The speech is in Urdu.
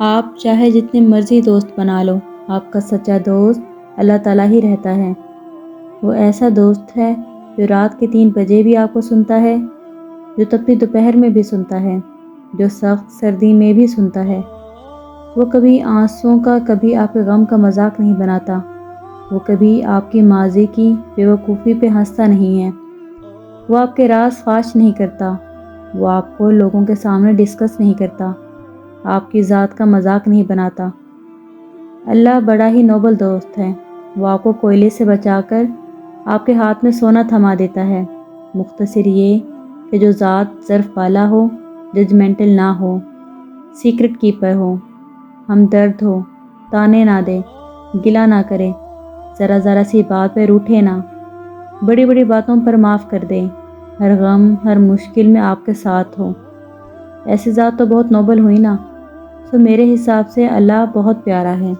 آپ چاہے جتنے مرضی دوست بنا لو، آپ کا سچا دوست اللہ تعالیٰ ہی رہتا ہے۔ وہ ایسا دوست ہے جو رات کے 3 بجے بھی آپ کو سنتا ہے، جو تپتی دوپہر میں بھی سنتا ہے، جو سخت سردی میں بھی سنتا ہے۔ وہ کبھی آنسوؤں کا، کبھی آپ کے غم کا مذاق نہیں بناتا۔ وہ کبھی آپ کی ماضی کی بے وقوفی پہ ہنستا نہیں ہے۔ وہ آپ کے راز فاش نہیں کرتا۔ وہ آپ کو لوگوں کے سامنے ڈسکس نہیں کرتا، آپ کی ذات کا مذاق نہیں بناتا۔ اللہ بڑا ہی نوبل دوست ہے۔ وہ آپ کو کوئلے سے بچا کر آپ کے ہاتھ میں سونا تھما دیتا ہے۔ مختصر یہ کہ جو ذات ظرف والا ہو، ججمنٹل نہ ہو، سیکرٹ کیپر ہو، ہمدرد ہو، تانے نہ دے، گلہ نہ کرے، ذرا ذرا سی بات پہ روٹھے نہ، بڑی بڑی باتوں پر معاف کر دے، ہر غم ہر مشکل میں آپ کے ساتھ ہو۔ ایسی ذات تو بہت نوبل ہوئی نا۔ میرے حساب سے اللہ بہت پیارا ہے۔